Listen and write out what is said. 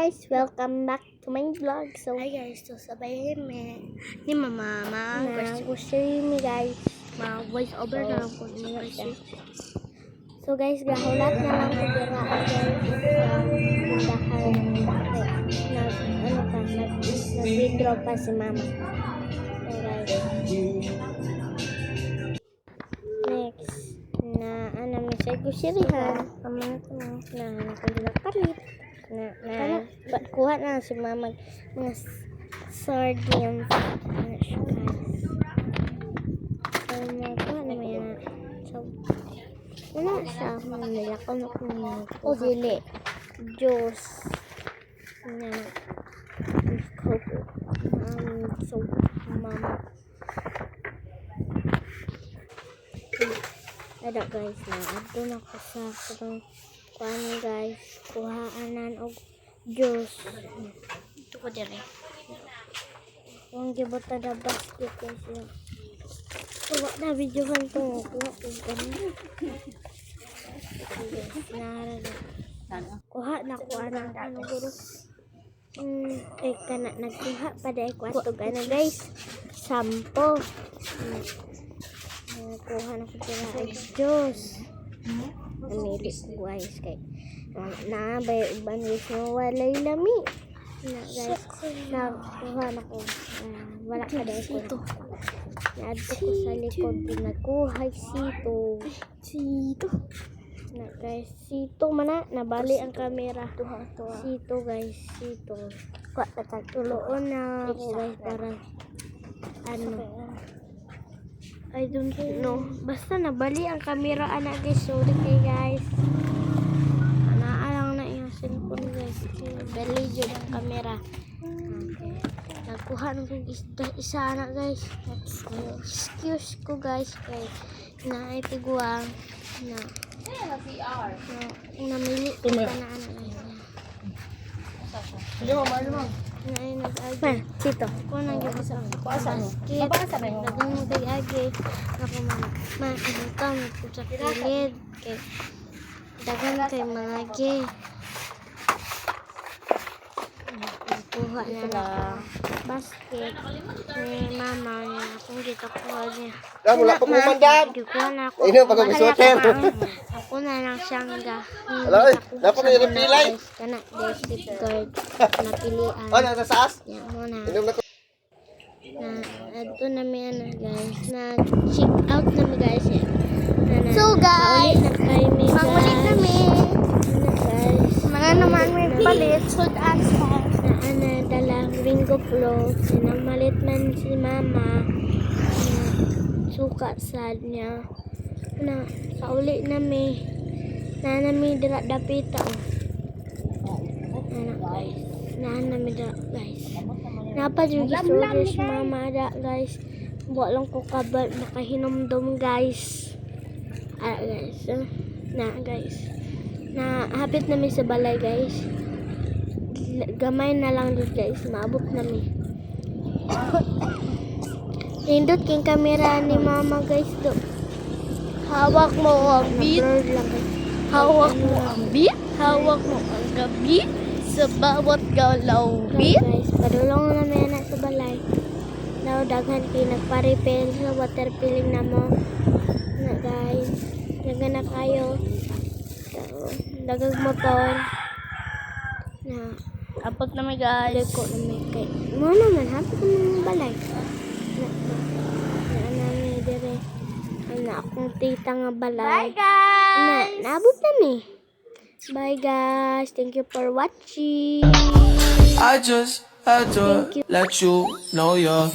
guys, welcome back to my vlog. So, Hi guys, so sabay ni mama grocery mi guys. voice over na lang po sa siya. So guys, gahulat na lang ko dira guys sa tindahan. Nag-withdraw pa si mama. So guys. Next, na may sa grocery ha. Na kundi palit. Kuha na si mama mga sardines. So, kuha na may so, wala siya. Nalak ko na kung dili. Juice. Coke. So, mama. Ada guys na. Ado na ko sa kuhaan guys. Kuhaanan og juice. Ito ko dire. Yung gibota na basket guys yun. Kuha na videohan to. Kuha ko ganun. Kuha na ano guro. Kana nagkuha pa dahil kwato gana guys. 10. Kuha na ko dira juice. Namili ko guys kay bay uban guys no walay lami na guys nakuha na ko wala ka dahil ko naadto ko sa likod pinagkuha sito na guys sito mana nabali ang camera sito guys sito tuloon na ako guys para I don't know. Basta nabali ang camera ana guys. Sorry kay guys. Anaalang na yung cellphone guys. Bali jud ang camera. Okay. Nagkuha ng isa na guys. Excuse ko guys kay na itiguang na namili ko na ana guys. Sito. Kung nangyay ko sa basket. Dagang mo kay agi. Ako makikita mo po sa kilid. Dagang kay mga agi. Kuha na lang basket. Ni mama niya. Kung dito kuha niya. Wala pa kumandam. Kuha na ako. Ino, pag-sweater. Ako na lang siyang Hello, dapat na yung pilay. Kana, there's safeguard. Napilian. Oh, nasa saas? Yan muna. Inom na ko. Ito na may guys. Nag-check out na mi guys. So guys, pangulit na mi. Guys. mga naman may palit sud answer. Dala Ringo clothes. Namalit man si mama. Suka sad niya. Kauli na mi. Nami dira dapita. Guys. Nami dira guys. Napa jud gi mama da guys. Wa lang ko kabal makahinomdom guys. Guys. Guys. Na hapit na mi sa balay guys. Gamay na lang dito guys. Maabot na mi. Nindot king kamera ni mama guys do. Hawak mo ang beat. Hawak mo ang beat. Hawak mo ang gabi. Sa bawat galaw beat. Guys, padulong na may anak sa balay. Now, daghan kayo nagpa-refill sa water filling na mo. Na guys, daghan na kayo. Dagang motor. Na, Apot na may guys. ko na may kay. Mo naman, hapit naman ng balay. Na namin dire. Na akong tita nga balay. Bye guys! Naabot na mi. Bye guys. Thank you for watching. I just had to let you know you're